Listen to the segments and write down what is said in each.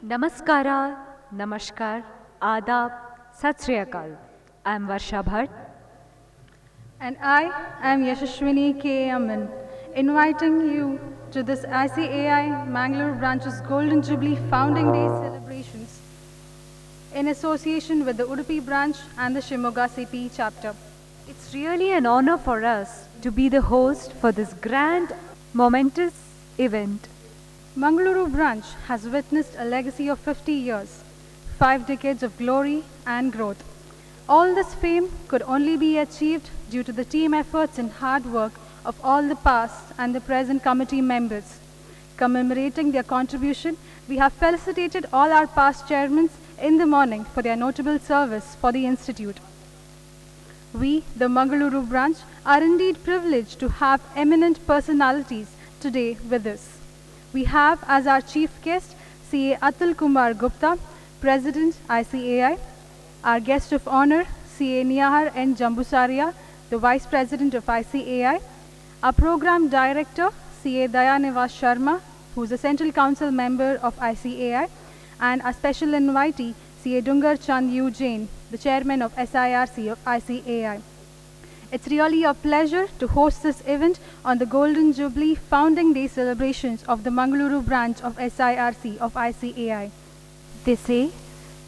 Namaskara, Namaskar, Adab, Sat Sri Akal. I am Varsha Bhatt. And I am Yashashwini K. Aman, inviting you to this ICAI Mangalore branch's Golden Jubilee Founding Day celebrations in association with the Udupi branch and the Shimoga CP chapter. It's really an honor for us to be the host for this grand, momentous event. Mangaluru branch has witnessed a legacy of 50 years, 5 decades of glory and growth. All this fame could only be achieved due to the team efforts and hard work of all the past and the present committee members. Commemorating their contribution, we have felicitated all our past chairmen in the morning for their notable service for the institute. We, the Mangaluru branch, are indeed privileged to have eminent personalities today with us. We have as our chief guest CA Atul Kumar Gupta, President ICAI, our guest of honor CA Niyahar N. Jambusaria, the Vice President of ICAI, our Program Director CA Dayanivas Sharma, who is a Central Council member of ICAI, and our special invitee CA Dungar Chand U. Jain, the Chairman of SIRC of ICAI. It's really a pleasure to host this event on the Golden Jubilee Founding Day celebrations of the Mangaluru branch of SIRC of ICAI. They say,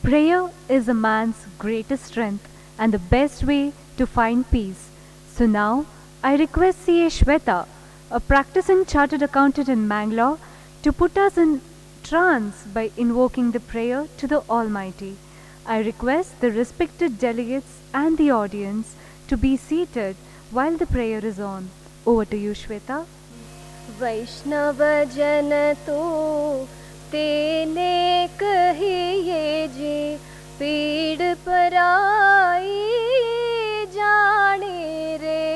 prayer is a man's greatest strength and the best way to find peace. So now, I request CA Shweta, a practicing chartered accountant in Mangalore, to put us in trance by invoking the prayer to the Almighty. I request the respected delegates and the audience to be seated while the prayer is on. Over to you, Shweta. वैष्णव जन तो तेने कहिए जे पीड़ पराई जाने रे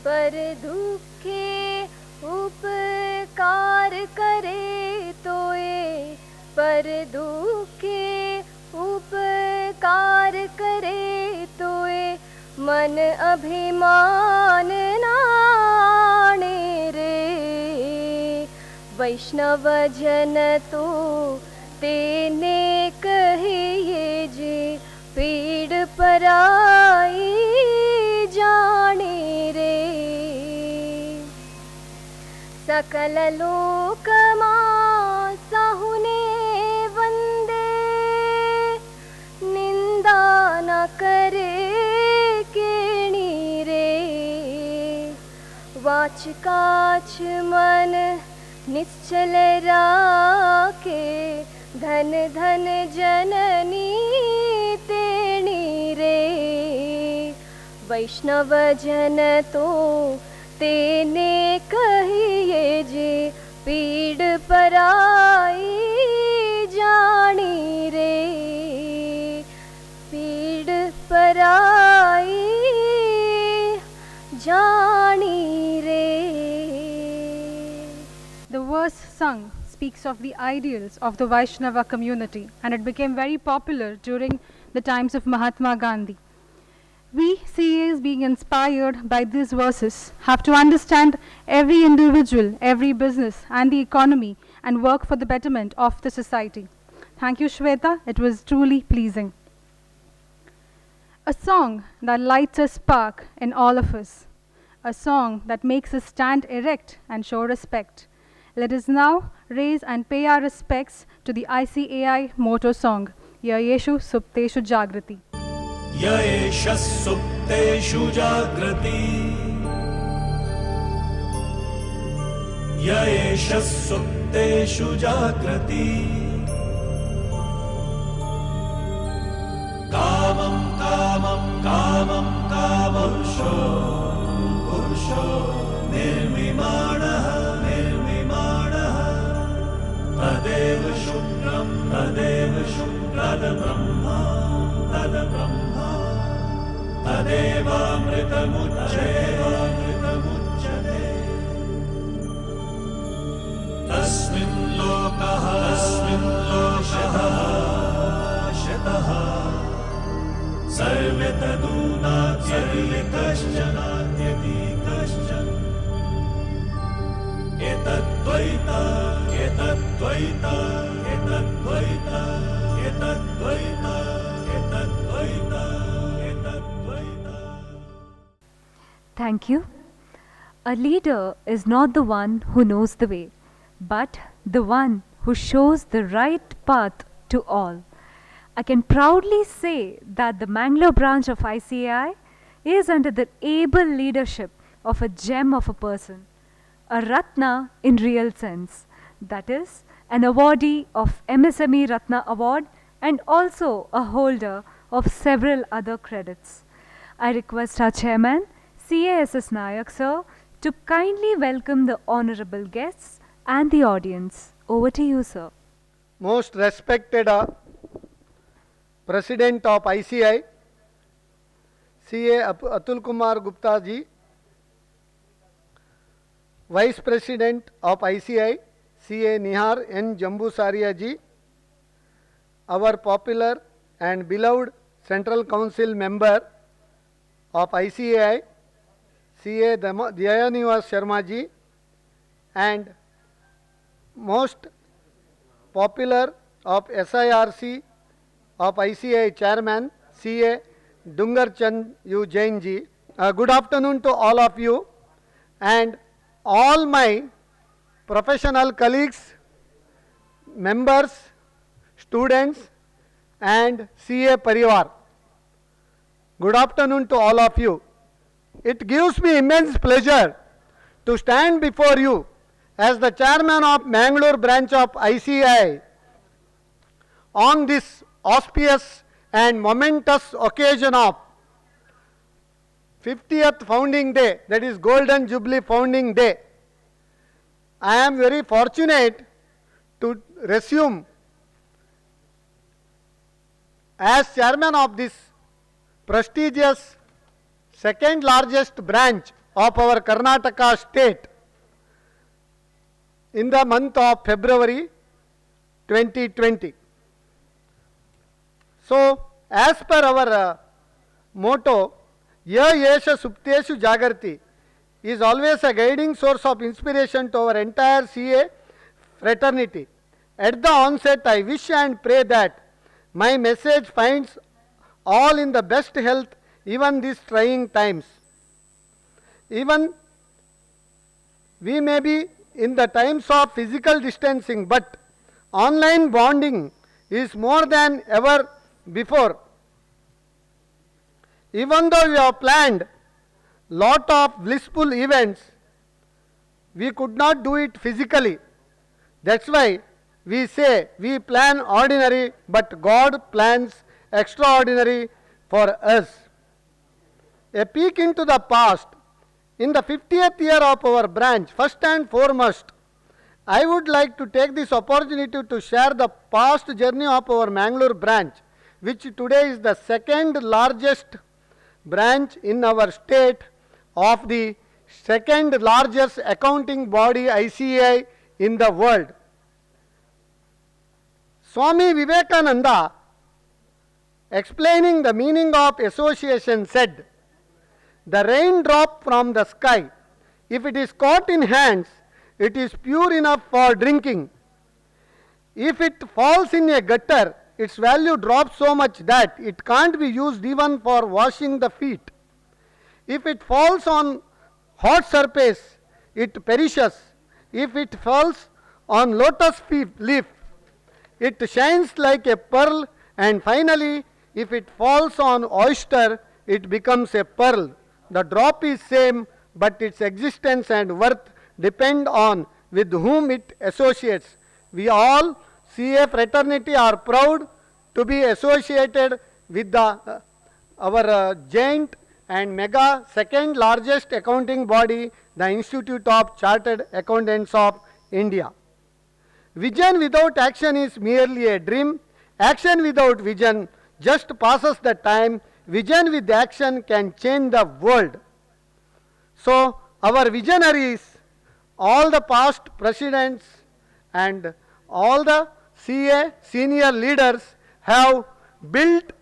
पर दुखे उपकार करे तोए पर दुखे उपकार करे तोए मन अभिमान नाणे रे वैष्णव जन तो तेने कहिए जे पीड़ पराई जाने रे सकल लोकमा साहुने वंदे निंदा न करे केणी रे वाच काच मन निश्चल राखे धन धन जननी तेणी रे वैष्णव जन तो तेने कहिए जे पीड़ पराई जानी रे पीड़ पराई जानी रे. The verse sung speaks of the ideals of the Vaishnava community, and it became very popular during the times of Mahatma Gandhi. We CAs, being inspired by these verses, have to understand every individual, every business and the economy and work for the betterment of the society. Thank you, Shweta. It was truly pleasing. A song that lights a spark in all of us. A song that makes us stand erect and show respect. Let us now raise and pay our respects to the ICAI motto song, Yayeshu Supteshu Jagrati. ययेष सुप्तेषु जाग्रति ययेष सुप्तेषु जाग्रति कामं कामं कामं कामपुरुषो पुरुषो निर्विमाणः निर्विमाणः तदेव शुक्रं तद्ब्रह्मा तद्ब्रह्मा तदेवामृतमुच्यते तस्मिन् लोकः शतः सर्वे तदूनात्यपि कश्चनात्यपि कश्चन एतद्द्वैता Thank you. A leader is not the one who knows the way, but the one who shows the right path to all. I can proudly say that the Mangalore branch of ICAI is under the able leadership of a gem of a person, a Ratna in real sense, that is, an awardee of MSME Ratna Award and also a holder of several other credits. I request our chairman, CASS Nayak sir, to kindly welcome the honorable guests and the audience. Over to you, sir. Most respected President of ICI, CA Atul Kumar Gupta ji, Vice President of ICI, CA Nihar N. Jambusaria ji, our popular and beloved Central Council member of ICAI, CA Dayanivas Sharma ji, and most popular of SIRC of ICAI Chairman, CA Dungar Chand U Jain ji. Good afternoon to all of you and all my professional colleagues, members, students and CA Parivar. Good afternoon to all of you. It gives me immense pleasure to stand before you as the chairman of Mangalore branch of ICAI on this auspicious and momentous occasion of 50th founding day, that is Golden Jubilee founding day. I am very fortunate to resume as chairman of this prestigious second largest branch of our Karnataka state in the month of February 2020. So, as per our motto, Ya Yesha Supteshu Jagarti is always a guiding source of inspiration to our entire CA fraternity. At the onset, I wish and pray that my message finds all in the best health even these trying times. Even we may be in the times of physical distancing, but online bonding is more than ever before. Even though we have planned lot of blissful events, we could not do it physically. That's why we say we plan ordinary, but God plans extraordinary for us. A peek into the past. In the 50th year of our branch, first and foremost, I would like to take this opportunity to share the past journey of our Mangalore branch, which today is the second largest branch in our state of the second largest accounting body ICAI in the world. Swami Vivekananda, explaining the meaning of association, said, "The raindrop from the sky, if it is caught in hands, it is pure enough for drinking. If it falls in a gutter, its value drops so much that it can't be used even for washing the feet. If it falls on hot surface, it perishes. If it falls on lotus leaf, it shines like a pearl. And finally, if it falls on oyster, it becomes a pearl. The drop is same, but its existence and worth depend on with whom it associates. We all, CA fraternity, are proud to be associated with the our giant and mega second largest accounting body, the Institute of Chartered Accountants of India. Vision without action is merely a dream. Action without vision just passes the time. Vision with action can change the world. So, our visionaries, all the past presidents and all the CA senior leaders have built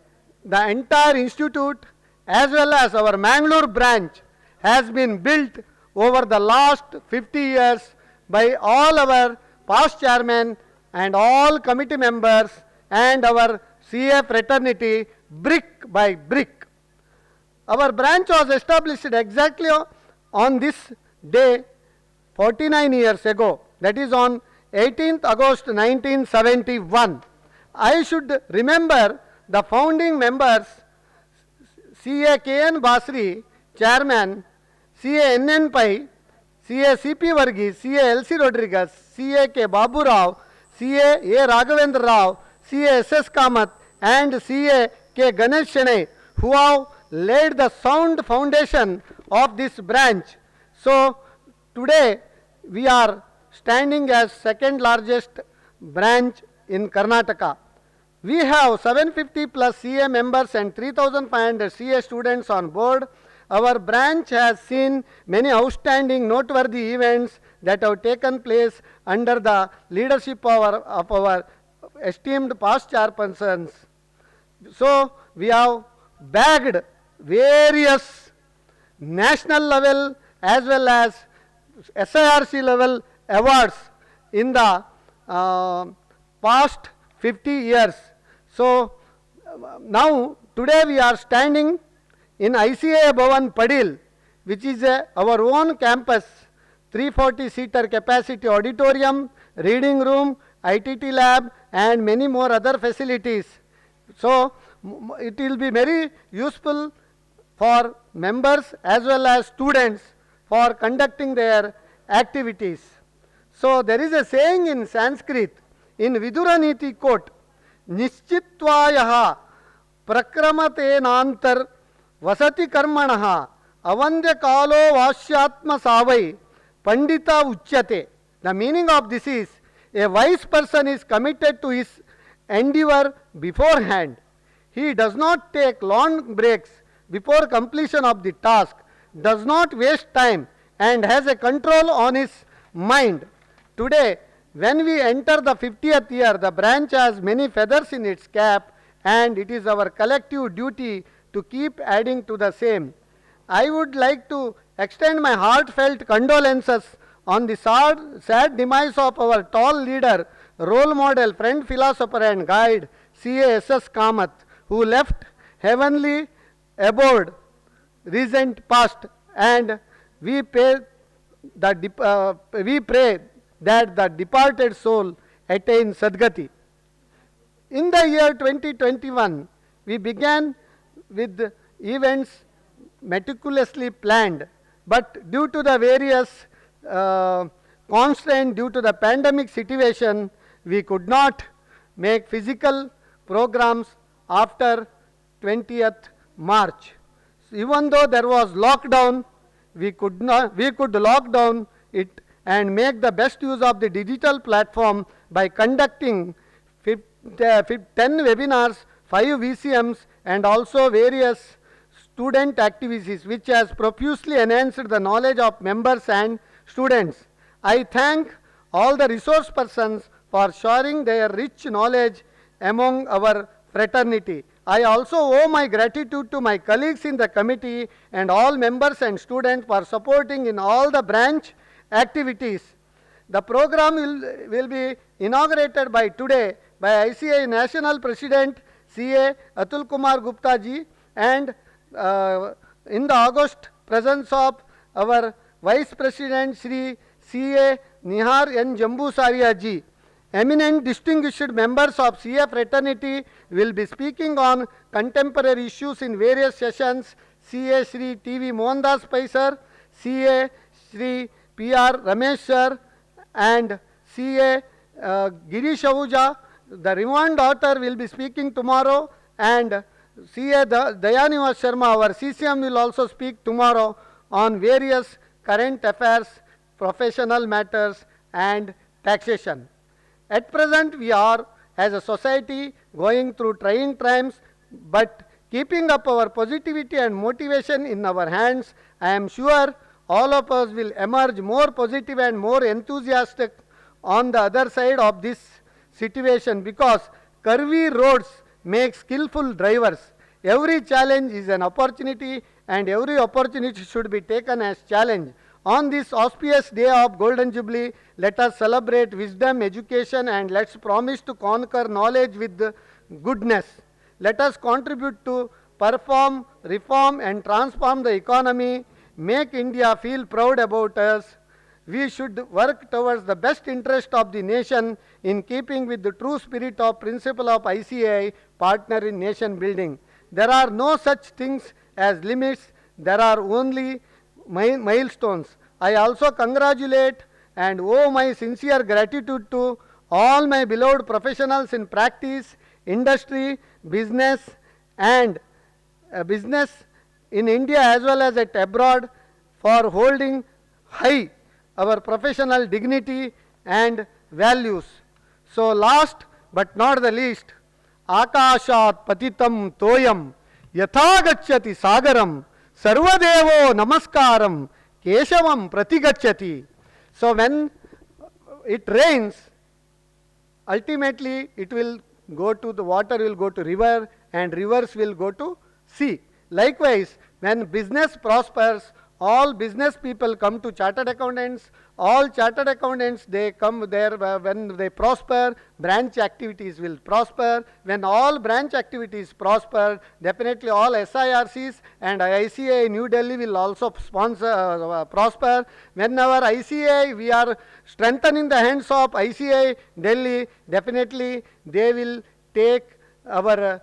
the entire institute, as well as our Mangalore branch has been built over the last 50 years by all our past chairmen and all committee members and our CA fraternity, brick by brick. Our branch was established exactly on this day 49 years ago, that is on 18th August 1971. I should remember the founding members: C.A. K.N. Basri, Chairman; C.A. N.N. Pai; C.A. C.P. Varghese; C.A. L.C. Rodriguez; C.A. K. Babu Rao; C.A. A. Raghavendra Rao; C.A. S.S. Kamath, and C.A. K. Ganesh Shenai, who have laid the sound foundation of this branch. So, today we are standing as second largest branch in Karnataka. We have 750 plus CA members and 3,500 CA students on board. Our branch has seen many outstanding noteworthy events that have taken place under the leadership of our esteemed past chairpersons. So, we have bagged various national level as well as SIRC level awards in the past 50 years. So, now today we are standing in ICA Bhavan Padil, which is our own campus, 340-seater capacity auditorium, reading room, ITT lab, and many more other facilities. So, it will be very useful for members as well as students for conducting their activities. So, there is a saying in Sanskrit, in Viduraniti quote, Nischitvayaha prakramatenantar vasati karmanaha avandya kalo vashyatma savai pandita uchyate. The meaning of this is, a wise person is committed to his endeavor beforehand. He does not take long breaks before completion of the task, does not waste time, and has a control on his mind. Today, when we enter the 50th year, the branch has many feathers in its cap, and it is our collective duty to keep adding to the same. I would like to extend my heartfelt condolences on the sad demise of our tall leader, role model, friend, philosopher and guide, C.A. S.S. Kamath, who left heavenly abode recent past, and we pray that the departed soul attain Sadgati. In the year 2021, we began with events meticulously planned, but due to the various constraints due to the pandemic situation, we could not make physical programs after 20th March. So, even though there was lockdown, we could lock down it and make the best use of the digital platform by conducting 10 webinars, 5 VCMs, and also various student activities, which has profusely enhanced the knowledge of members and students. I thank all the resource persons for sharing their rich knowledge among our fraternity. I also owe my gratitude to my colleagues in the committee and all members and students for supporting in all the branch activities. The program will be inaugurated by today by ICA National President C.A. Atul Kumar Gupta ji, and in the August presence of our Vice President Shri C.A. Nihar N. Jambusaria ji. Eminent distinguished members of CA fraternity will be speaking on contemporary issues in various sessions. CA Shri T.V. Mohandas Pai sir, CA Shri P.R. Ramesh sir, and CA Girish Ahuja. The Reverend daughter will be speaking tomorrow, and CA Dayanivas Sharma, our CCM, will also speak tomorrow on various current affairs, professional matters and taxation. At present, we are as a society going through trying times, but keeping up our positivity and motivation in our hands, I am sure all of us will emerge more positive and more enthusiastic on the other side of this situation, because curvy roads make skillful drivers. Every challenge is an opportunity, and every opportunity should be taken as challenge. On this auspicious day of Golden Jubilee, let us celebrate wisdom, education, and let's promise to conquer knowledge with goodness. Let us contribute to perform, reform and transform the economy, make India feel proud about us. We should work towards the best interest of the nation in keeping with the true spirit of principle of ICAI, partner in nation building. There are no such things as limits, there are only milestones. I also congratulate and owe my sincere gratitude to all my beloved professionals in practice, industry, business and business in India as well as at abroad for holding high our professional dignity and values. So last but not the least, Akashat patitam toyam yatha gacchati sagaram sarvadevo namaskaram keshavam pratigacchati. So when it rains, ultimately it will go to the water will go to river and rivers will go to sea. Likewise, when business prospers, all business people come to chartered accountants, all chartered accountants they come there when they prosper, branch activities will prosper. When all branch activities prosper, definitely all SIRCs and ICAI New Delhi will also sponsor prosper. Whenever ICAI we are strengthening the hands of ICAI Delhi, definitely they will take our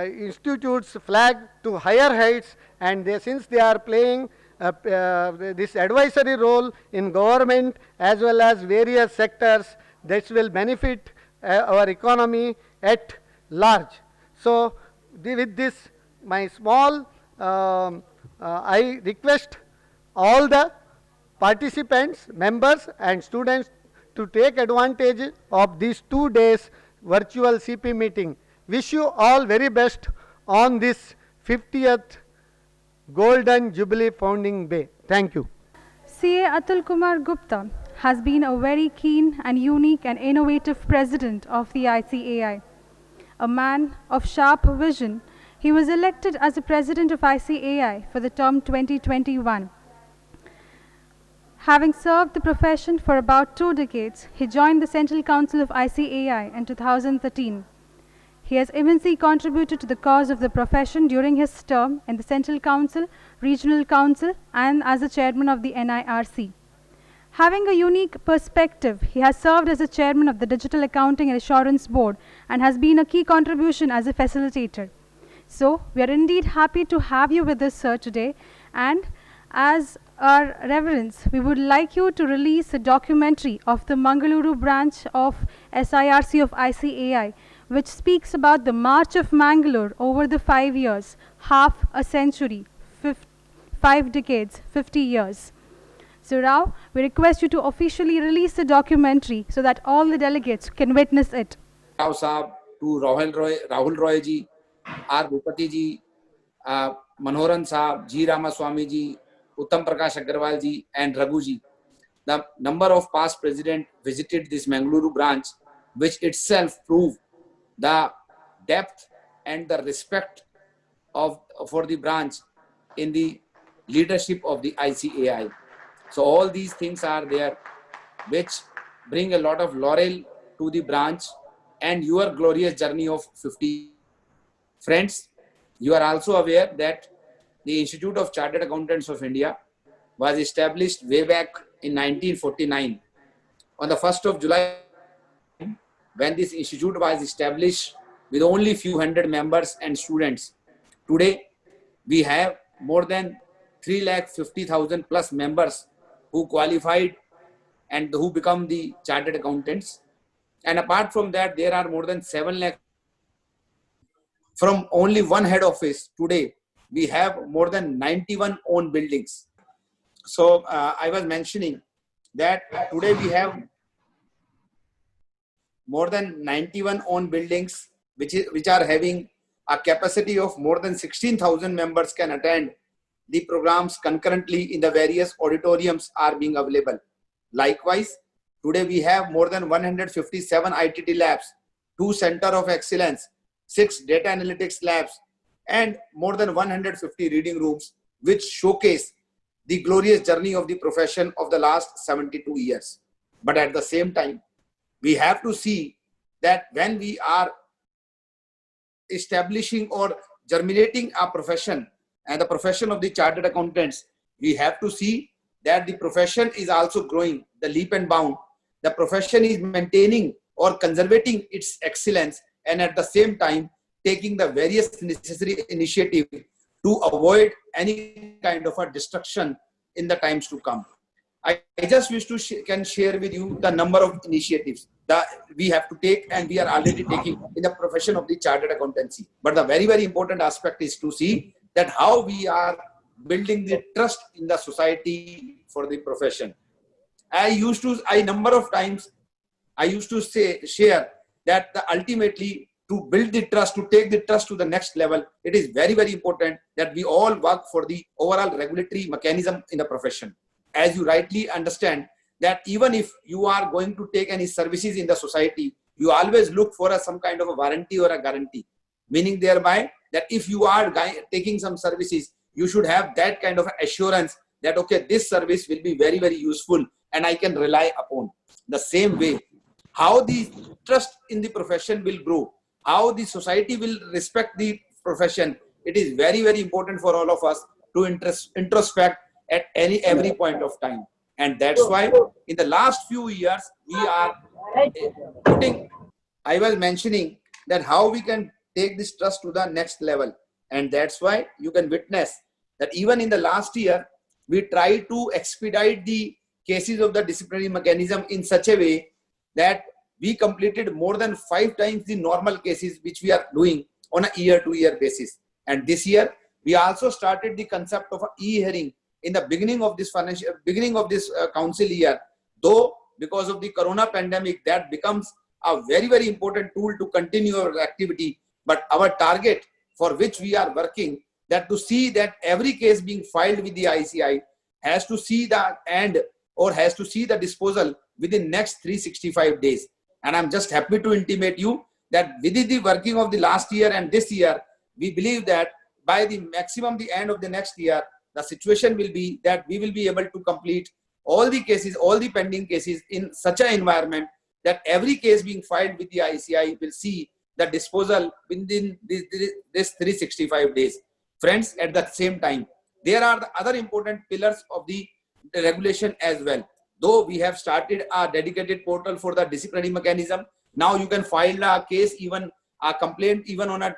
institute's flag to higher heights, and they, since they are playing this advisory role in government as well as various sectors, this will benefit our economy at large. So with this my small I request all the participants, members and students to take advantage of these 2 days virtual CP meeting. Wish you all very best on this 50th Golden Jubilee Founding Day. Thank you. CA Atul Kumar Gupta has been a very keen and unique and innovative president of the ICAI. A man of sharp vision, he was elected as the president of ICAI for the term 2021. Having served the profession for about 2 decades, he joined the Central Council of ICAI in 2013. He has immensely contributed to the cause of the profession during his term in the Central Council, Regional Council, and as the chairman of the NIRC. Having a unique perspective, he has served as the chairman of the Digital Accounting and Assurance Board and has been a key contribution as a facilitator. So, we are indeed happy to have you with us, sir, today, and as our reverence, we would like you to release a documentary of the Mangaluru branch of SIRC of ICAI, which speaks about the March of Mangalore over the 5 years, half a century, 5 decades, 50 years. So now, we request you to officially release the documentary so that all the delegates can witness it. Rao Saab, to Rahul Roy ji, R. Bhupati ji, Manoharan Saab, G. Ramaswamy ji, Uttam Prakash Agarwal ji and Raghu ji. The number of past presidents visited this Mangaluru branch, which itself proved the depth and the respect for the branch in the leadership of the ICAI. So all these things are there, which bring a lot of laurel to the branch and your glorious journey of 50. Friends, you are also aware that the Institute of Chartered Accountants of India was established way back in 1949. On the 1st of July, when this institute was established with only few hundred members and students, today we have more than 350,000 plus members who qualified and who become the chartered accountants. And apart from that, there are more than 7 lakh. From only one head office today, we have more than 91 own buildings. So I was mentioning that today we have more than 91 own buildings, which are having a capacity of more than 16,000 members can attend the programs concurrently in the various auditoriums are being available. Likewise, today we have more than 157 ITT labs, 2 center of excellence, 6 data analytics labs, and more than 150 reading rooms, which showcase the glorious journey of the profession of the last 72 years. But at the same time, we have to see that when we are establishing or germinating a profession and the profession of the chartered accountants, we have to see that the profession is also growing the leap and bound. The profession is maintaining or conservating its excellence, and at the same time taking the various necessary initiative to avoid any kind of a destruction in the times to come. I just wish to can share with you the number of initiatives that we have to take and we are already taking in the profession of the chartered accountancy. But the very, very important aspect is to see that how we are building the trust in the society for the profession. Number of times I used to share that ultimately to build the trust, to take the trust to the next level, it is very, very important that we all work for the overall regulatory mechanism in the profession. As you rightly understand that even if you are going to take any services in the society, you always look for some kind of a warranty or a guarantee, meaning thereby that if you are taking some services, you should have that kind of assurance that, okay, this service will be very, very useful and I can rely upon. The same way, how the trust in the profession will grow, how the society will respect the profession, it is very, very important for all of us to introspect at every point of time. And that's why in the last few years, we are I was mentioning that how we can take this trust to the next level. And that's why you can witness that even in the last year, we try to expedite the cases of the disciplinary mechanism in such a way that we completed more than 5 times the normal cases which we are doing on a year-to-year basis. And this year, we also started the concept of e-hearing in the beginning of this council year. Though because of the corona pandemic, that becomes a very, very important tool to continue our activity. But our target for which we are working, that to see that every case being filed with the ICI has to see the has to see the disposal within next 365 days. And I'm just happy to intimate you that within the working of the last year and this year, we believe that by the end of the next year, the situation will be that we will be able to complete all the cases, all the pending cases in such an environment that every case being filed with the ICI will see the disposal within this 365 days. Friends, at the same time, there are the other important pillars of the regulation as well. Though we have started a dedicated portal for the disciplinary mechanism, now you can file a case, even a complaint, even on a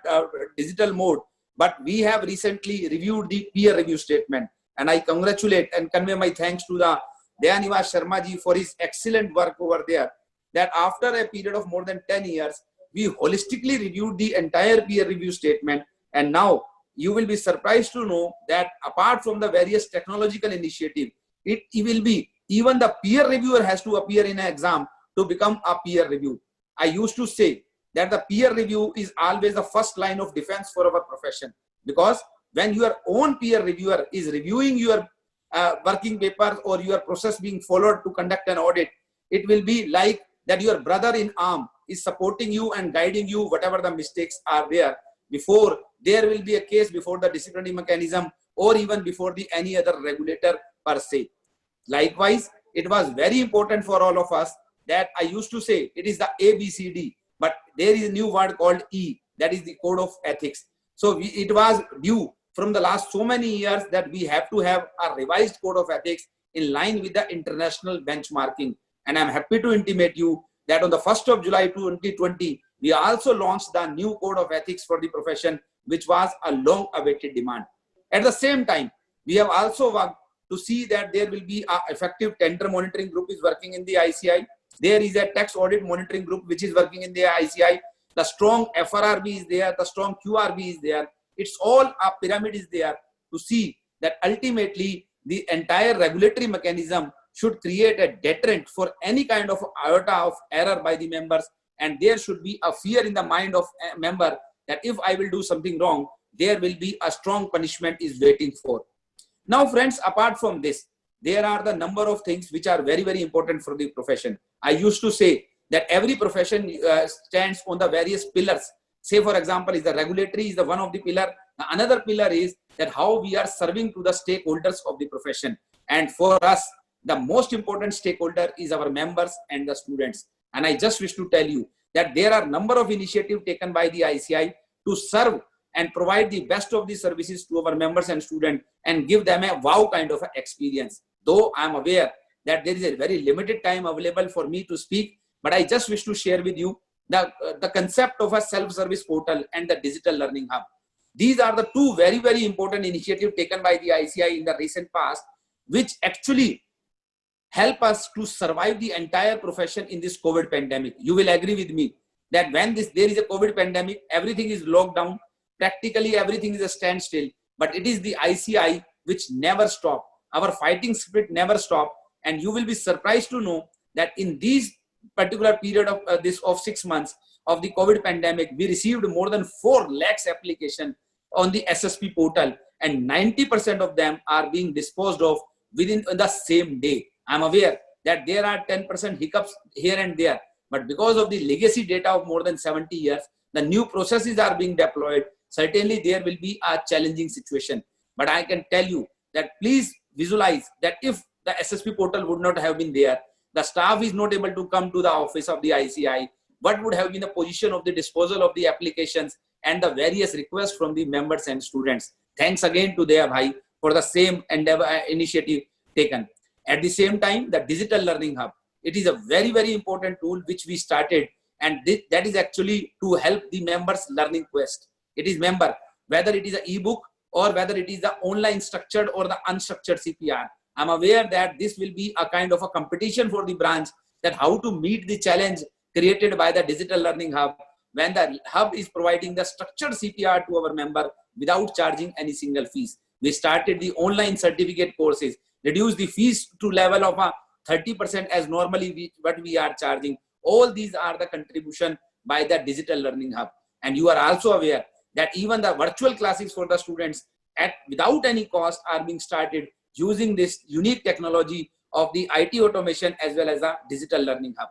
digital mode. But we have recently reviewed the peer review statement, and I congratulate and convey my thanks to the Dayanivas Sharma ji for his excellent work over there. That after a period of more than 10 years, we holistically reviewed the entire peer review statement, and now you will be surprised to know that apart from the various technological initiatives, it will be even the peer reviewer has to appear in an exam to become a peer review. I used to say that the peer review is always the first line of defense for our profession, because when your own peer reviewer is reviewing your working papers or your process being followed to conduct an audit, it will be like that your brother in arm is supporting you and guiding you whatever the mistakes are there before there will be a case before the disciplinary mechanism or even before any other regulator per se. Likewise, it was very important for all of us that I used to say it is the ABCD, but there is a new word called E, that is the code of ethics. So it was due from the last so many years that we have to have a revised code of ethics in line with the international benchmarking. And I'm happy to intimate you that on the 1st of July 2020, we also launched the new code of ethics for the profession, which was a long awaited demand. At the same time, we have also worked to see that there will be an effective tender monitoring group is working in the ICI. There is a tax audit monitoring group which is working in the ICI. The strong FRRB is there, the strong QRB is there. It's all a pyramid is there to see that ultimately the entire regulatory mechanism should create a deterrent for any kind of iota of error by the members, and there should be a fear in the mind of a member that if I will do something wrong, there will be a strong punishment is waiting for. Now friends, apart from this, there are the number of things which are very, very important for the profession. I used to say that every profession stands on the various pillars. Say for example, is the regulatory is the one of the pillar. The another pillar is that how we are serving to the stakeholders of the profession. And for us, the most important stakeholder is our members and the students. And I just wish to tell you that there are number of initiatives taken by the ICI to serve and provide the best of the services to our members and students and give them a wow kind of experience. Though I am aware that there is a very limited time available for me to speak, but I just wish to share with you the concept of a self-service portal and the digital learning hub. These are the two very, very important initiatives taken by the ICI in the recent past, which actually help us to survive the entire profession in this COVID pandemic. You will agree with me that when there is a COVID pandemic, everything is locked down, practically everything is a standstill, but it is the ICI which never stop. Our fighting spirit never stop, and you will be surprised to know that in these particular period of 6 months of the COVID pandemic, we received more than 4 lakhs application on the SSP portal, and 90% of them are being disposed of within the same day. I'm aware that there are 10% hiccups here and there, but because of the legacy data of more than 70 years, the new processes are being deployed. Certainly there will be a challenging situation, but I can tell you that please visualize that if the SSP portal would not have been there, the staff is not able to come to the office of the ICI, what would have been the position of the disposal of the applications and the various requests from the members and students. Thanks again to Deya Bhai for the same endeavor initiative taken. At the same time, the digital learning hub, it is a very, very important tool which we started, and that is actually to help the members learning quest. It is member, whether it is an ebook or whether it is the online structured or the unstructured CPR. I'm aware that this will be a kind of a competition for the branch, that how to meet the challenge created by the digital learning hub, when the hub is providing the structured CPR to our member without charging any single fees. We started the online certificate courses, reduce the fees to level of a 30% as normally what we are charging. All these are the contribution by the digital learning hub. And you are also aware that even the virtual classes for the students without any cost are being started using this unique technology of the IT automation as well as the digital learning hub.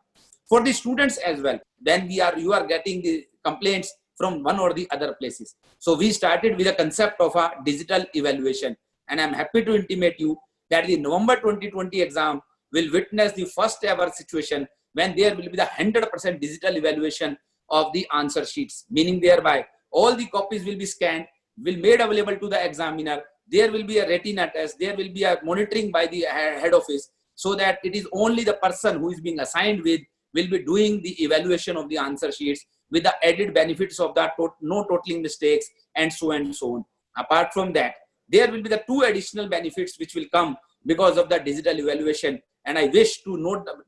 For the students as well, when you are getting the complaints from one or the other places. So we started with a concept of a digital evaluation, and I'm happy to intimate you that the November 2020 exam will witness the first ever situation when there will be the 100% digital evaluation of the answer sheets, meaning thereby all the copies will be scanned, will made available to the examiner. There will be a retina test, there will be a monitoring by the head office, so that it is only the person who is being assigned with will be doing the evaluation of the answer sheets with the added benefits of that no totaling mistakes and so on. Apart from that, there will be the 2 additional benefits which will come because of the digital evaluation, and I wish to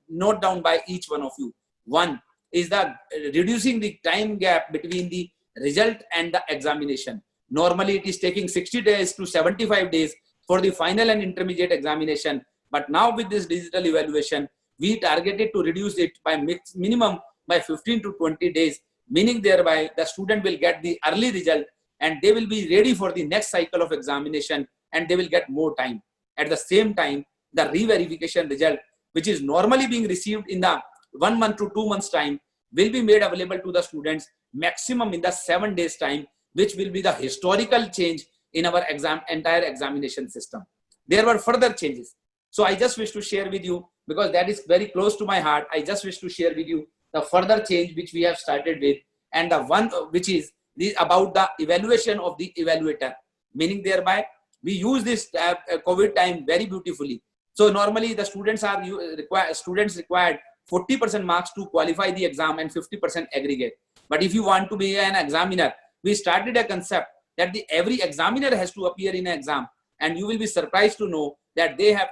note down by each one of you. One is the reducing the time gap between the result and the examination. Normally it is taking 60 days to 75 days for the final and intermediate examination, but now with this digital evaluation, we targeted to reduce it by minimum by 15 to 20 days, meaning thereby the student will get the early result and they will be ready for the next cycle of examination, and they will get more time. At the same time, the re-verification result, which is normally being received in the 1 month to 2 months time, will be made available to the students maximum in the 7 days time, which will be the historical change in our entire examination system. There were further changes. So I just wish to share with you, because that is very close to my heart, I just wish to share with you the further change which we have started with, and the one which is about the evaluation of the evaluator, meaning thereby we use this COVID time very beautifully. So normally the students required 40% marks to qualify the exam and 50% aggregate. But if you want to be an examiner, we started a concept that every examiner has to appear in an exam, and you will be surprised to know that they have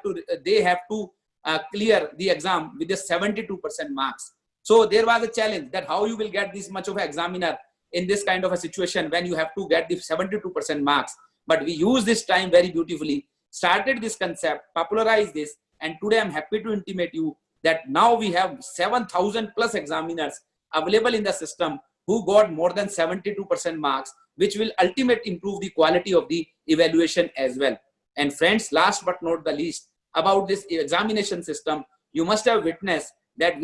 to clear the exam with the 72% marks. So there was a challenge that how you will get this much of an examiner in this kind of a situation when you have to get the 72% marks. But we use this time very beautifully, started this concept, popularized this, and today I'm happy to intimate you that now we have 7,000 plus examiners available in the system who got more than 72% marks, which will ultimately improve the quality of the evaluation as well. And friends, last but not the least, about this examination system, you must have witnessed that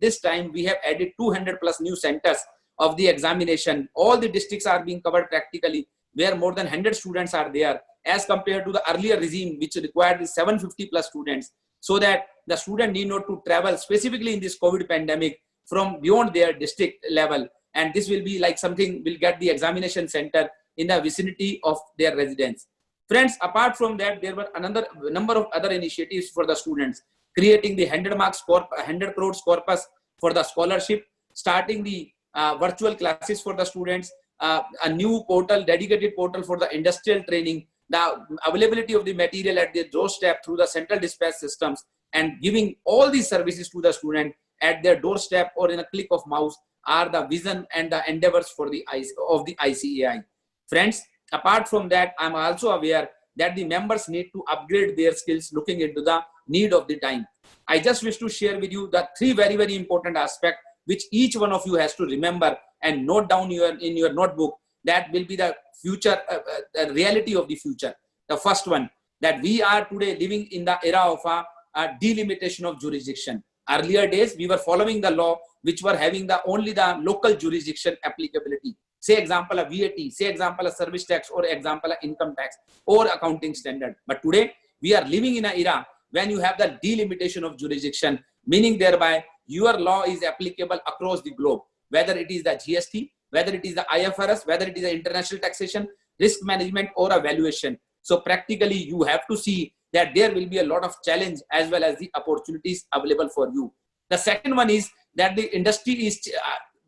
this time we have added 200 plus new centers of the examination. All the districts are being covered practically, where more than 100 students are there, as compared to the earlier regime, which required 750 plus students, so that the student need not to travel specifically in this COVID pandemic from beyond their district level. And this will be like something, will get the examination center in the vicinity of their residence. Friends, apart from that, there were another number of other initiatives for the students, creating the 100 crores corpus for the scholarship, starting the virtual classes for the students, a new portal, dedicated portal for the industrial training, the availability of the material at their doorstep through the central dispatch systems, and giving all these services to the student at their doorstep or in a click of mouse are the vision and the endeavors for the ICAI. Friends, apart from that, I'm also aware that the members need to upgrade their skills looking into the need of the time. I just wish to share with you the three very, very important aspects which each one of you has to remember and note down in your notebook. That will be the future, the reality of the future. The first one, that we are today living in the era of a delimitation of jurisdiction. Earlier days, we were following the law which were having only the local jurisdiction applicability. Say example of VAT, say example of service tax, or example of income tax or accounting standard. But today, we are living in an era when you have the delimitation of jurisdiction, meaning thereby your law is applicable across the globe, whether it is the GST, whether it is the IFRS, whether it is the international taxation, risk management, or a valuation. So practically, you have to see that there will be a lot of challenge as well as the opportunities available for you. The second one is that the industry is,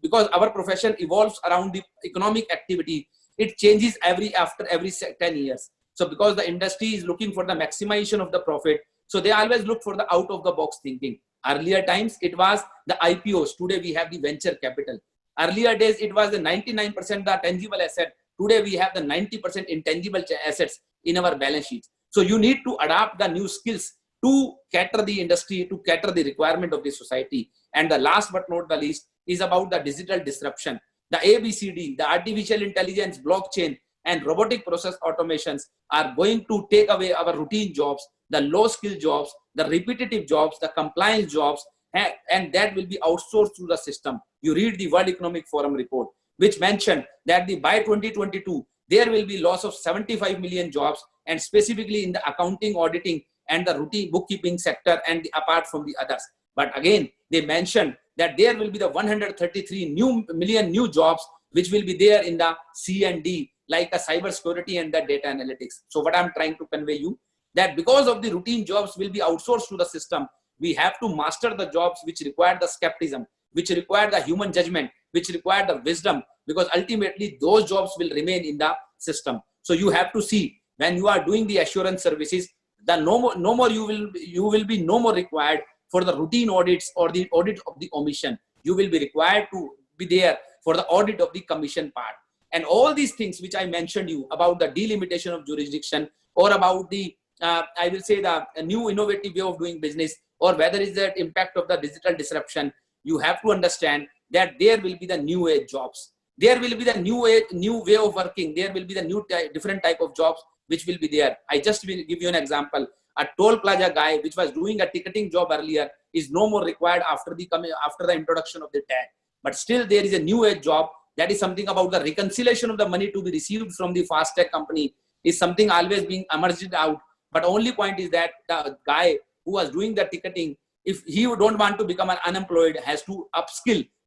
because our profession evolves around the economic activity, it changes after every 10 years. So because the industry is looking for the maximization of the profit, so they always look for the out of the box thinking. Earlier times, it was the IPOs. Today, we have the venture capital. Earlier days, it was the 99% the tangible asset. Today, we have the 90% intangible assets in our balance sheets. So you need to adapt the new skills to cater the industry, to cater the requirement of the society. And the last but not the least is about the digital disruption. The ABCD, the artificial intelligence, blockchain, and robotic process automations are going to take away our routine jobs, the low skill jobs, the repetitive jobs, the compliance jobs, and that will be outsourced through the system. You read the World Economic Forum report, which mentioned that by 2022, there will be loss of 75 million jobs, and specifically in the accounting, auditing, and the routine bookkeeping sector, and apart from the others. But again, they mentioned that there will be the 133 million new jobs, which will be there in the C&D, like a cyber security and the data analytics. So what I'm trying to convey you, that because of the routine jobs will be outsourced to the system, we have to master the jobs which require the skepticism, which require the human judgment, which require the wisdom, because ultimately those jobs will remain in the system. So you have to see, when you are doing the assurance services, you will be no more required for the routine audits or the audit of the omission. You will be required to be there for the audit of the commission part. And all these things which I mentioned you about the delimitation of jurisdiction, or about the I will say the new innovative way of doing business, or whether it's the impact of the digital disruption, you have to understand that there will be the new age jobs. There will be the new way of working. There will be the different type of jobs which will be there. I just will give you an example. A toll plaza guy which was doing a ticketing job earlier is no more required after the introduction of the tag. But still there is a new age job, that is something about the reconciliation of the money to be received from the FASTag company, is something always being emerged out. But only point is that the guy who was doing the ticketing, if he don't want to become an unemployed, has to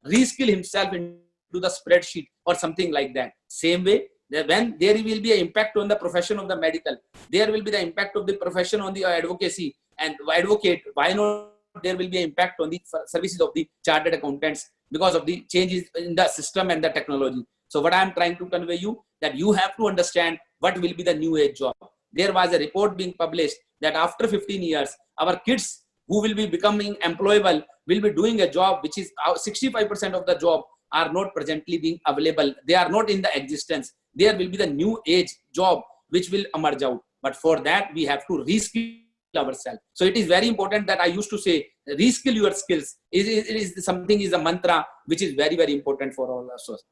reskill himself into the spreadsheet or something like that. Same way, when there will be an impact on the profession of the medical, there will be the impact of the profession on the advocacy and advocate. Why not there will be an impact on the services of the chartered accountants because of the changes in the system and the technology. So what I am trying to convey you, that you have to understand what will be the new age job. There was a report being published that after 15 years, our kids who will be becoming employable will be doing a job which is 65% of the job are not presently being available. They are not in the existence. There will be the new age job which will emerge out. But for that, we have to reskill ourselves. So it is very important that I used to say, reskill your skills. It is a mantra which is very, very important for all of us.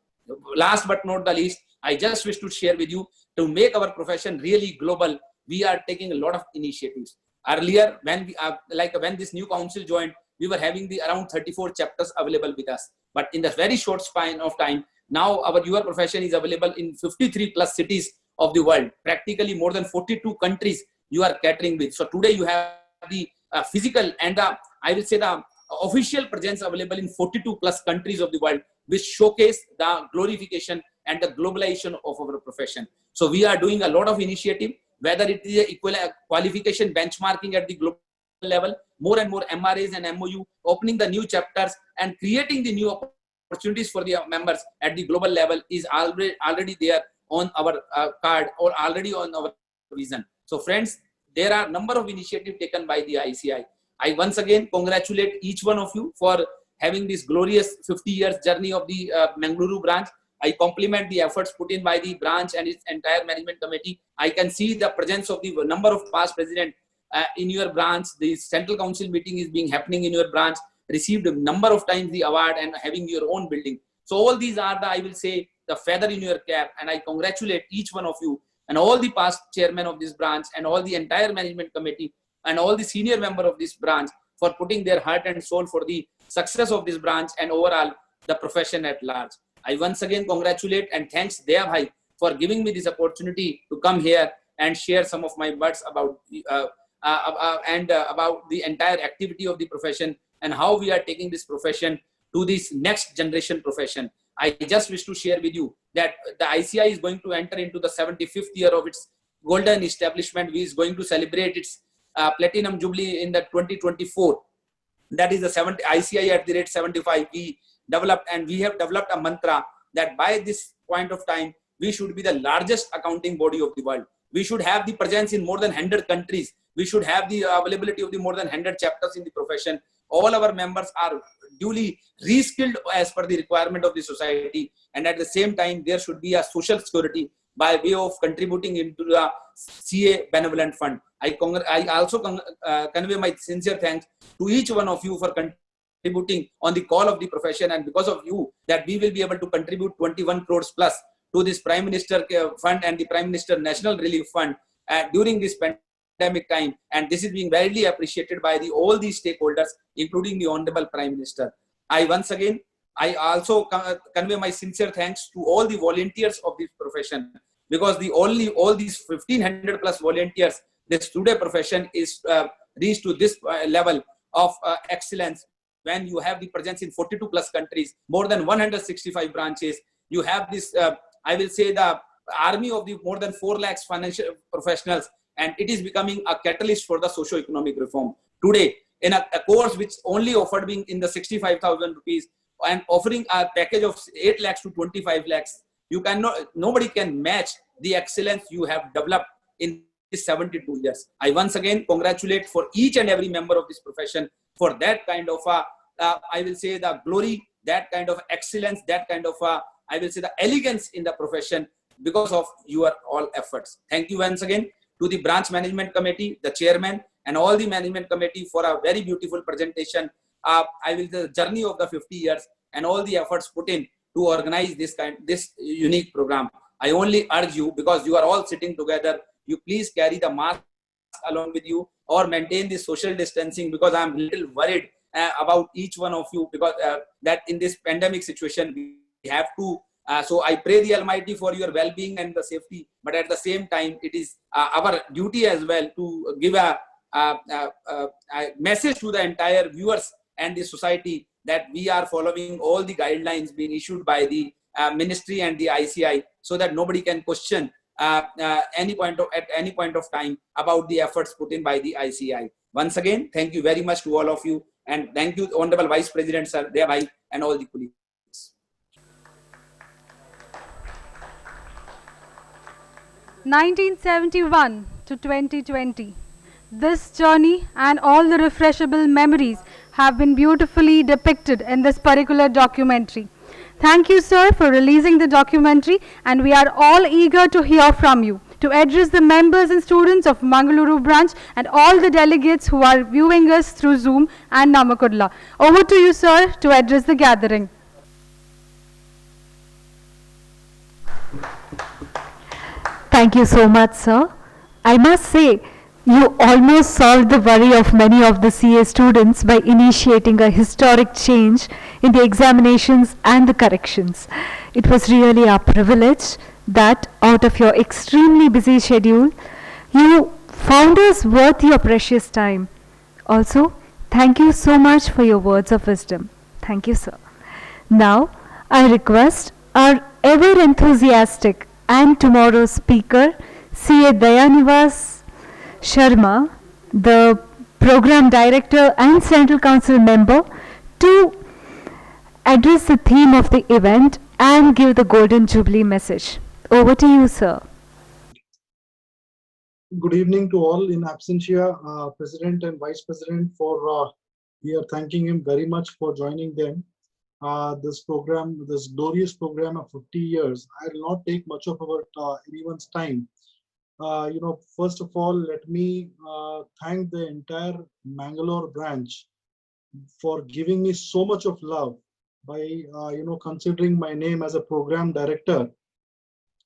Last but not the least, I just wish to share with you, to make our profession really global, we are taking a lot of initiatives. Earlier, when when this new council joined, we were having around 34 chapters available with us. But in the very short span of time, now your profession is available in 53 plus cities of the world. Practically more than 42 countries you are catering with. So today you have the physical and I will say the official presence available in 42 plus countries of the world, which showcase the glorification and the globalization of our profession. So we are doing a lot of initiative, whether it is equal qualification benchmarking at the global level, more and more MRAs and MOU, opening the new chapters and creating the new opportunities for the members at the global level is already there on our card or already on our vision. So friends, there are number of initiatives taken by the ICI. I once again congratulate each one of you for having this glorious 50 years journey of the Mangaluru branch. I compliment the efforts put in by the branch and its entire management committee. I can see the presence of the number of past presidents in your branch. The central council meeting is being happening in your branch, received a number of times the award and having your own building. So all these are the, I will say, the feather in your cap, and I congratulate each one of you and all the past chairmen of this branch and all the entire management committee and all the senior member of this branch for putting their heart and soul for the success of this branch and overall the profession at large. I once again congratulate and thanks Daya Bhai for giving me this opportunity to come here and share some of my words about about the entire activity of the profession and how we are taking this profession to this next generation profession. I just wish to share with you that the ICI is going to enter into the 75th year of its golden establishment. We is going to celebrate its platinum jubilee in the 2024. That is the ICI at the rate 75. We have developed a mantra that by this point of time, we should be the largest accounting body of the world. We should have the presence in more than 100 countries. We should have the availability of the more than 100 chapters in the profession. All our members are duly reskilled as per the requirement of the society. And at the same time, there should be a social security by way of contributing into the CA Benevolent Fund. I also convey my sincere thanks to each one of you for contributing on the call of the profession, and because of you that we will be able to contribute 21 crores plus to this Prime Minister Fund and the Prime Minister National Relief Fund during this pandemic time, and this is being widely appreciated by all these stakeholders, including the Honorable Prime Minister. I also convey my sincere thanks to all the volunteers of this profession, because all these 1500 plus volunteers, this today profession is reached to this level of excellence when you have the presence in 42 plus countries, more than 165 branches. You have this, I will say, the army of the more than 4 lakhs financial professionals, and it is becoming a catalyst for the socio-economic reform. Today, in a course which only offered being in the 65,000 rupees and offering a package of 8 lakhs to 25 lakhs, nobody can match the excellence you have developed in these 72 years. I once again congratulate for each and every member of this profession for that kind of, I will say, the glory, that kind of excellence, that kind of, I will say, the elegance in the profession because of your all efforts. Thank you once again to the branch management committee, the chairman, and all the management committee for a very beautiful presentation. The journey of the 50 years and all the efforts put in to organize this unique program. I only urge you, because you are all sitting together, you please carry the mask along with you or maintain the social distancing, because I am a little worried about each one of you, because that in this pandemic situation we have to. So I pray the Almighty for your well-being and the safety, but at the same time, it is our duty as well to give a message to the entire viewers and the society that we are following all the guidelines being issued by the ministry and the ICI, so that nobody can question at any point of time about the efforts put in by the ICI. Once again, thank you very much to all of you, and thank you, Honorable Vice President Sir Daya Bhai, and all the colleagues. 1971 to 2020. This journey and all the refreshable memories have been beautifully depicted in this particular documentary. Thank you, sir, for releasing the documentary, and we are all eager to hear from you, to address the members and students of Mangaluru branch and all the delegates who are viewing us through Zoom and Namakudla. Over to you, sir, to address the gathering. Thank you so much, sir. I must say, you almost solved the worry of many of the CA students by initiating a historic change in the examinations and the corrections. It was really our privilege that out of your extremely busy schedule, you found us worth your precious time. Also, thank you so much for your words of wisdom. Thank you, sir. Now, I request our ever enthusiastic and tomorrow's speaker, C.A. Dayanivas Sharma, the Program Director and Central Council member, to address the theme of the event and give the Golden Jubilee message. Over to you, sir. Good evening to all in absentia, President and Vice President for we are thanking him very much for joining them. This program, this glorious program of 50 years. I will not take much of our anyone's time. First of all, let me thank the entire Mangalore branch for giving me so much of love by considering my name as a program director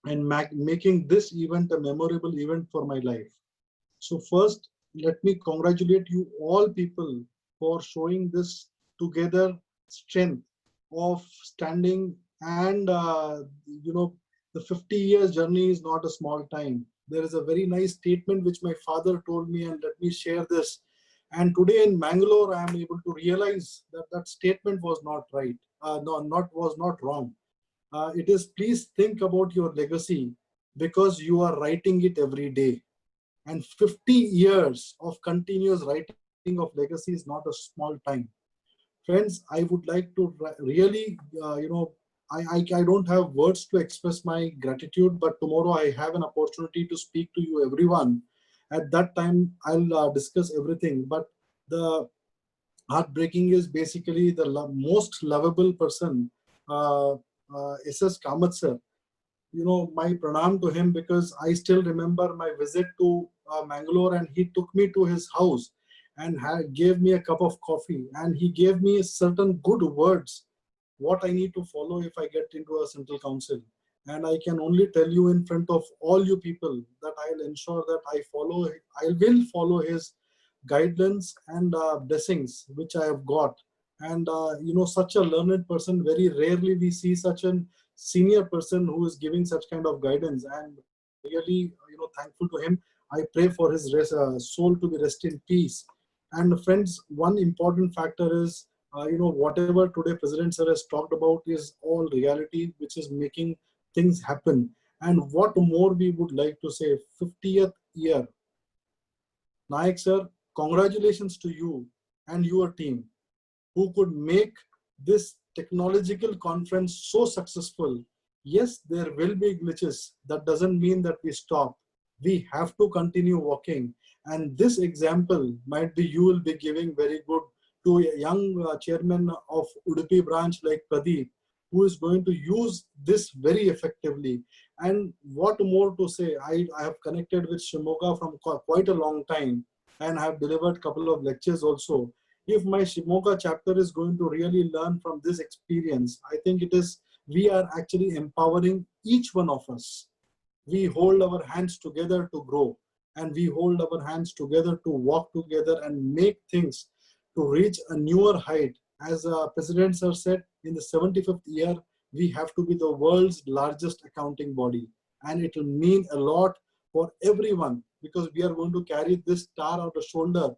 and making this event a memorable event for my life. So first, let me congratulate you all people for showing this together strength of standing, and the 50 years journey is not a small time. There is a very nice statement which my father told me, and let me share this. And today in Mangalore, I am able to realize that that statement was not right. Was not wrong. It is, please think about your legacy because you are writing it every day. And 50 years of continuous writing of legacy is not a small time. Friends, I would like to really, I don't have words to express my gratitude, but tomorrow I have an opportunity to speak to you everyone. At that time, I'll discuss everything. But the heartbreaking is basically the most lovable person, S.S. Kamath sir. My pranam to him, because I still remember my visit to Mangalore, and he took me to his house and gave me a cup of coffee, and he gave me certain good words what I need to follow if I get into a central council. And I can only tell you in front of all you people that I'll ensure that I will follow his guidelines and blessings which I have got. And such a learned person, very rarely we see such a senior person who is giving such kind of guidance, and really thankful to him. I pray for his soul to be rest in peace. And friends, one important factor is whatever today President sir has talked about is all reality, which is making things happen. And what more we would like to say, 50th year. Nayak sir, congratulations to you and your team who could make this technological conference so successful. Yes, there will be glitches. That doesn't mean that we stop. We have to continue walking. And this example might be you will be giving very good to a young chairman of Udupi branch like Pradeep, who is going to use this very effectively. And what more to say, I have connected with Shimoga from quite a long time and have delivered a couple of lectures also. If my Shimoga chapter is going to really learn from this experience, I think we are actually empowering each one of us. We hold our hands together to grow, and we hold our hands together to walk together and make things to reach a newer height. As President sir said, in the 75th year, we have to be the world's largest accounting body. And it will mean a lot for everyone, because we are going to carry this star on the shoulder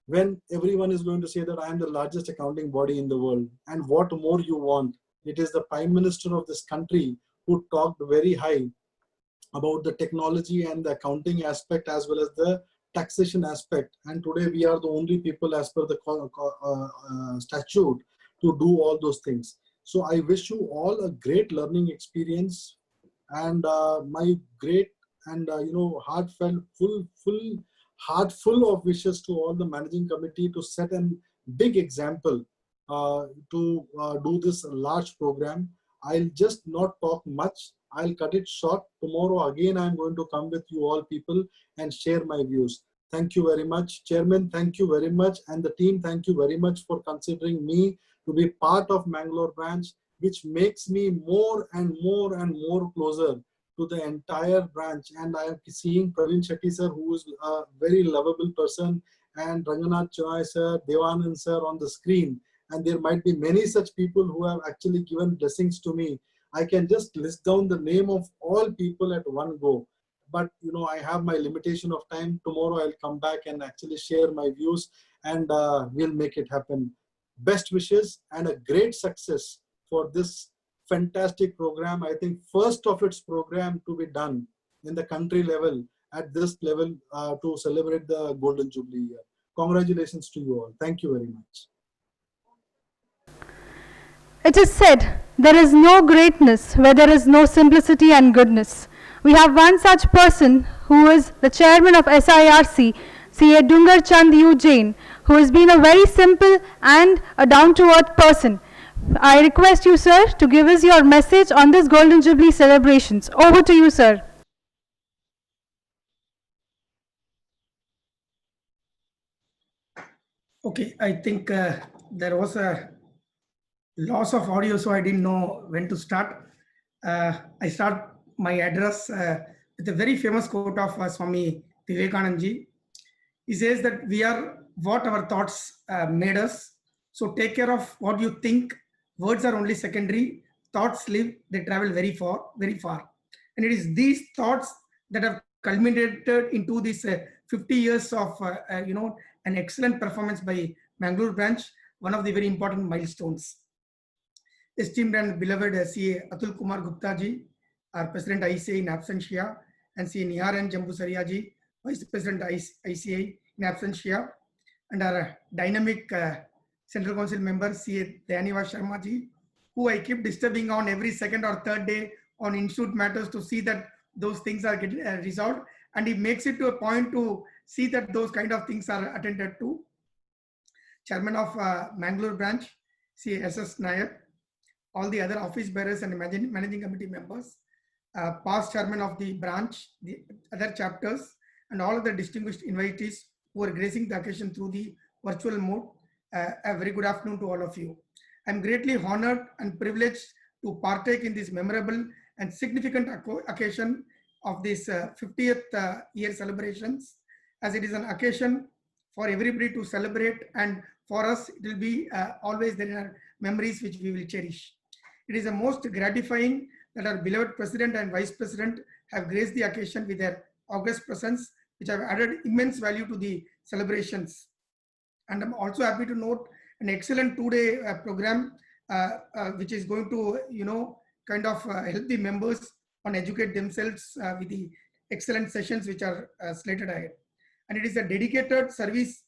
when everyone is going to say that I am the largest accounting body in the world. And what more you want? It is the Prime Minister of this country who talked very high about the technology and the accounting aspect as well as the taxation aspect. And today we are the only people as per the statute to do all those things. So I wish you all a great learning experience, and my great and heartfelt, heart full of wishes to all the managing committee to set a big example to do this large program. I'll just not talk much. I'll cut it short. Tomorrow again I'm going to come with you all people and share my views. Thank you very much. Chairman, thank you very much. And the team, thank you very much for considering me to be part of Mangalore branch, which makes me more and more and more closer to the entire branch. And I am seeing Praveen Shetty sir, who is a very lovable person, and Ranganath Chonai sir, Devanand sir on the screen. And there might be many such people who have actually given blessings to me. I can just list down the name of all people at one go. But I have my limitation of time. Tomorrow I'll come back and actually share my views, and we'll make it happen. Best wishes and a great success for this fantastic program. I think first of its program to be done in the country level at this level to celebrate the Golden Jubilee year. Congratulations to you all. Thank you very much. It is said, there is no greatness where there is no simplicity and goodness. We have one such person who is the chairman of SIRC, CA Dungar Chand U Jain, who has been a very simple and a down-to-earth person. I request you, sir, to give us your message on this Golden Jubilee celebrations. Over to you, sir. Okay, I think there was a loss of audio, so I didn't know when to start. I start my address with a very famous quote of Swami Vivekananda ji. He says that we are what our thoughts made us. So take care of what you think. Words are only secondary. Thoughts live, they travel very far, very far. And it is these thoughts that have culminated into this 50 years of, an excellent performance by Mangalore branch, one of the very important milestones. Esteemed and beloved CA Atul Kumar Gupta ji, our President ICA in absentia, and CA Nihar N. Jambusaria ji, Vice President ICA in absentia, and our dynamic Central Council member CA Dayaniva Sharma ji, who I keep disturbing on every second or third day on institute matters to see that those things are getting resolved, and he makes it to a point to see that those kind of things are attended to. Chairman of Mangalore branch, CA SS Nayak, all the other office bearers and managing committee members, past chairman of the branch, the other chapters, and all of the distinguished invitees who are gracing the occasion through the virtual mode. A very good afternoon to all of you. I'm greatly honored and privileged to partake in this memorable and significant occasion of this 50th year celebrations, as it is an occasion for everybody to celebrate, and for us it will be always there in our memories which we will cherish. It is the most gratifying that our beloved President and Vice President have graced the occasion with their august presence, which have added immense value to the celebrations. And I'm also happy to note an excellent two-day program which is going to, help the members on educate themselves with the excellent sessions which are slated ahead. And it is a dedicated service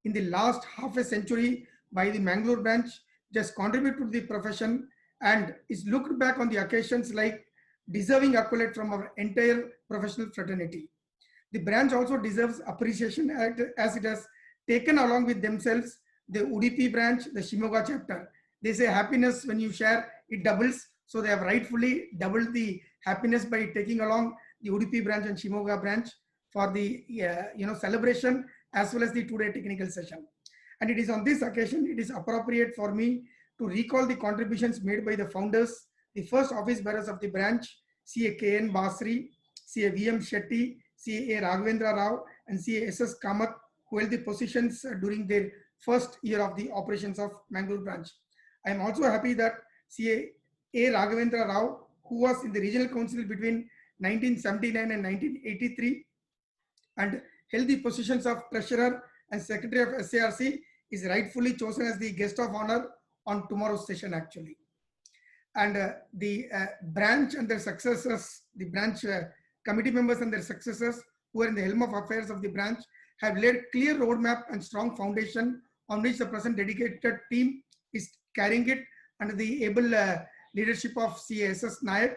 in the last half a century by the Mangalore branch, just contribute to the profession, and is looked back on the occasions like deserving accolade from our entire professional fraternity. The branch also deserves appreciation as it has taken along with themselves the Udupi branch, the Shimoga chapter. They say happiness when you share, it doubles. So they have rightfully doubled the happiness by taking along the Udupi branch and Shimoga branch for the celebration as well as the two-day technical session. And it is on this occasion, it is appropriate for me to recall the contributions made by the founders, the first office bearers of the branch, CA K.N. Basri, CA V.M. Shetty, CA Raghavendra Rao, and CA S.S. Kamath, who held the positions during their first year of the operations of Mangalore branch. I am also happy that CA Raghavendra Rao, who was in the regional council between 1979 and 1983 and held the positions of treasurer and secretary of SARC, is rightfully chosen as the guest of honor on tomorrow's session actually. And the branch and their successors, the branch committee members and their successors who are in the helm of affairs of the branch have laid clear roadmap and strong foundation on which the present dedicated team is carrying it under the able leadership of CSS Nayak,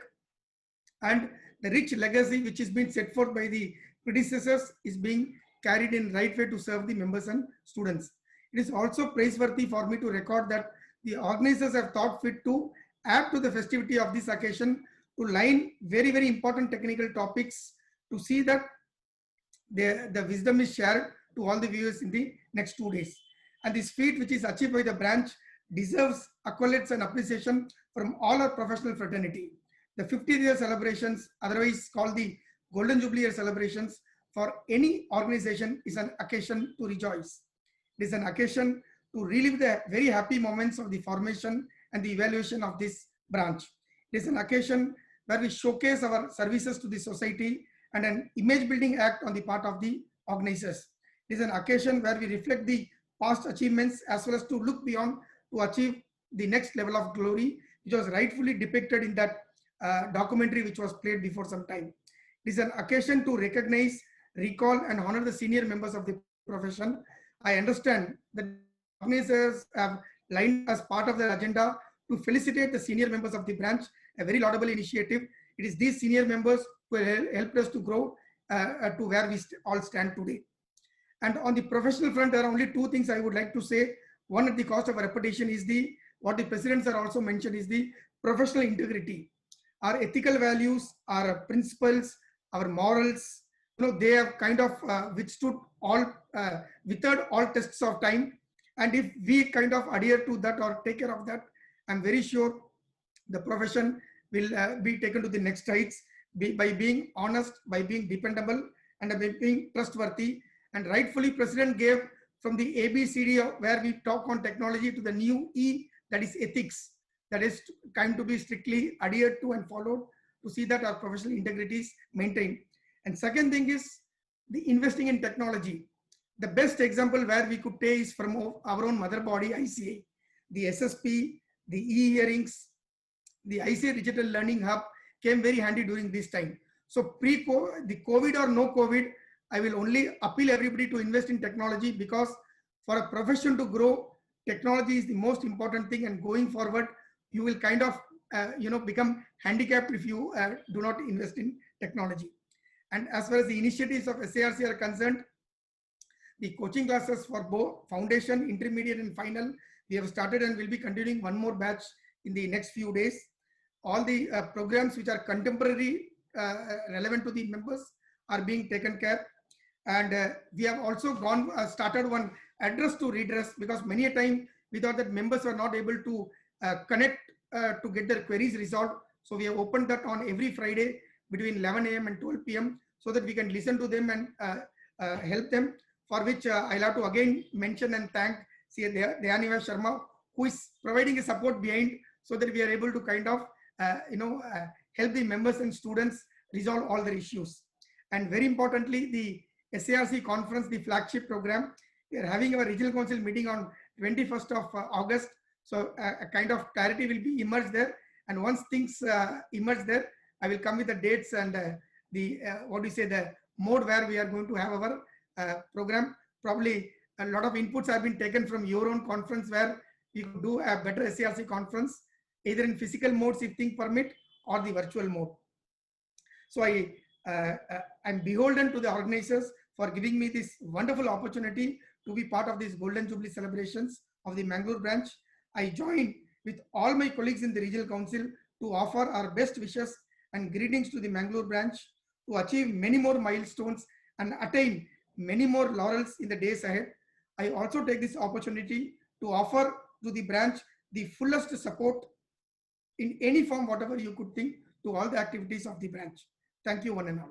and the rich legacy which is being set forth by the predecessors is being carried in right way to serve the members and students. It is also praiseworthy for me to record that the organizers have thought fit to add to the festivity of this occasion to line very, very important technical topics to see that the wisdom is shared to all the viewers in the next 2 days. And this feat which is achieved by the branch deserves accolades and appreciation from all our professional fraternity. The 50th year celebrations, otherwise called the Golden Jubilee year celebrations, for any organization is an occasion to rejoice. It is an occasion to relive the very happy moments of the formation and the evaluation of this branch. It is an occasion where we showcase our services to the society and an image building act on the part of the organizers. It is an occasion where we reflect the past achievements as well as to look beyond to achieve the next level of glory which was rightfully depicted in that documentary which was played before some time. It is an occasion to recognize, recall, and honor the senior members of the profession. I understand that organizers have lined as part of their agenda to felicitate the senior members of the branch, a very laudable initiative. It is these senior members who helped us to grow to where we all stand today. And on the professional front, there are only two things I would like to say. One, at the cost of a repetition, is what the presidents are also mentioned is the professional integrity. Our ethical values, our principles, our morals, they have kind of withered all tests of time. And if we kind of adhere to that or take care of that, I'm very sure the profession will be taken to the next heights by being honest, by being dependable, and by being trustworthy. And rightfully, President gave from the ABCD where we talk on technology to the new E, that is ethics, that is kind to be strictly adhered to and followed to see that our professional integrity is maintained. And second thing is the investing in technology. The best example where we could take is from our own mother body, ICA, the SSP, the e-hearings, the ICA Digital Learning Hub came very handy during this time. So the COVID or no COVID, I will only appeal everybody to invest in technology, because for a profession to grow, technology is the most important thing, and going forward, you will kind of become handicapped if you do not invest in technology. And as far as the initiatives of SARC are concerned, the coaching classes for both foundation, intermediate, and final, we have started and will be continuing one more batch in the next few days. All the programs which are contemporary relevant to the members are being taken care. And we have also started one address to redress, because many a time we thought that members were not able to connect to get their queries resolved. So we have opened that on every Friday between 11 a.m. and 12 p.m. so that we can listen to them and help them, for which I'll have to again mention and thank Dayaniva Sharma, who is providing a support behind, so that we are able to kind of help the members and students resolve all their issues. And very importantly, the SARC conference, the flagship program, we are having our regional council meeting on 21st of August. So a kind of clarity will be emerged there. And once things emerge there, I will come with the dates and the mode where we are going to have our program. Probably a lot of inputs have been taken from your own conference, where we could do a better SARC conference, either in physical modes if things permit, or the virtual mode. So I'm beholden to the organizers for giving me this wonderful opportunity to be part of these Golden Jubilee celebrations of the Mangalore branch. I join with all my colleagues in the regional council to offer our best wishes and greetings to the Mangalore branch to achieve many more milestones and attain many more laurels in the days ahead. I also take this opportunity to offer to the branch the fullest support in any form, whatever you could think, to all the activities of the branch. Thank you, one and all.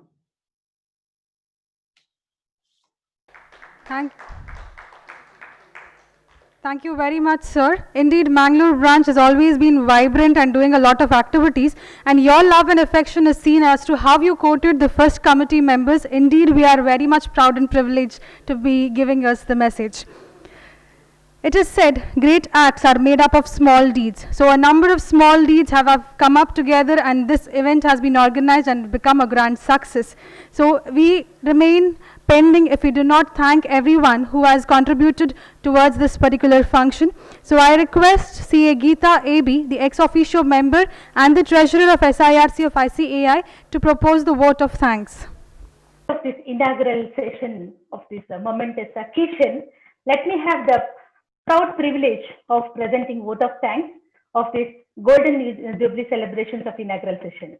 Thank you very much, sir. Indeed, Mangalore branch has always been vibrant and doing a lot of activities, and your love and affection is seen as to how you quoted the first committee members. Indeed, we are very much proud and privileged to be giving us the message. It is said, great acts are made up of small deeds. So a number of small deeds have come up together, and this event has been organized and become a grand success. So we remain pending if we do not thank everyone who has contributed towards this particular function. So I request CA Geeta AB, the ex-officio member and the treasurer of SIRC of ICAI, to propose the vote of thanks. Of this inaugural session of this momentous occasion, let me have the proud privilege of presenting vote of thanks of this Golden Jubilee celebrations of inaugural session.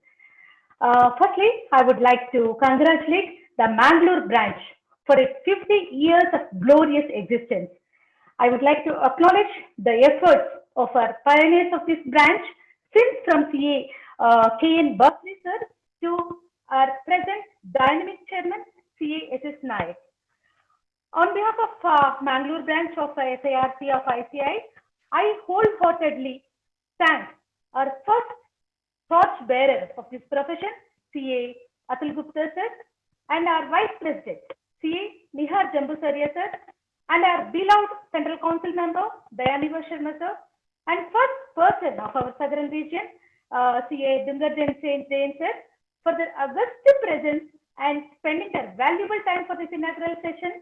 Firstly, I would like to congratulate the Mangalore branch for its 50 years of glorious existence. I would like to acknowledge the efforts of our pioneers of this branch, since from CA K.N. Buckley sir to our present dynamic chairman, CA S.S. Naik. On behalf of Mangalore branch of SARC of ICI, I wholeheartedly thank our first torch bearer of this profession, CA Atul Gupta sir, and our vice president, CA Nihar Jambusaria sir, and our beloved central council member, Dayaniva Sharma sir, And first person of our southern region, CA Dungarjan Jain sir, for their august presence and spending their valuable time for this inaugural session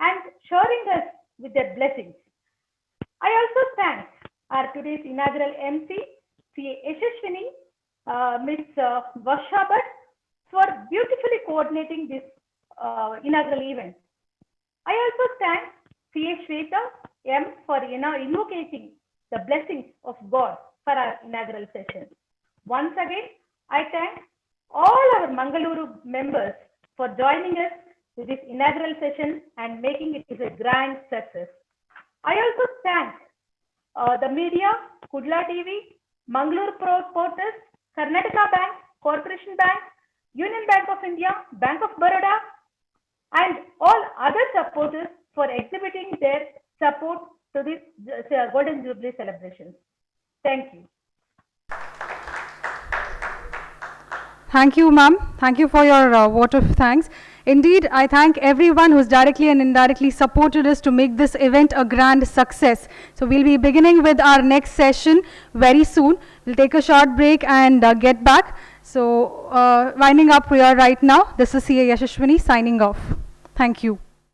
and showering us with their blessings. I also thank our today's inaugural MC, CA Yashaswini, Ms. Varsha Bhatt, for beautifully coordinating this inaugural event. I also thank CA Shweta M for invocating the blessings of God for our inaugural session. Once again, I thank all our Mangaluru members for joining us with this inaugural session and making it a grand success. I also thank the media, Kudla TV, Mangaluru Porters, Karnataka Bank, Corporation Bank, Union Bank of India, Bank of Baroda, and all other supporters for exhibiting their support to this Golden Jubilee celebrations. Thank you. Thank you, ma'am. Thank you for your vote of thanks. Indeed, I thank everyone who's directly and indirectly supported us to make this event a grand success. So we'll be beginning with our next session very soon. We'll take a short break and get back. So winding up we are right now. This is CA Yashaswini signing off. Thank you.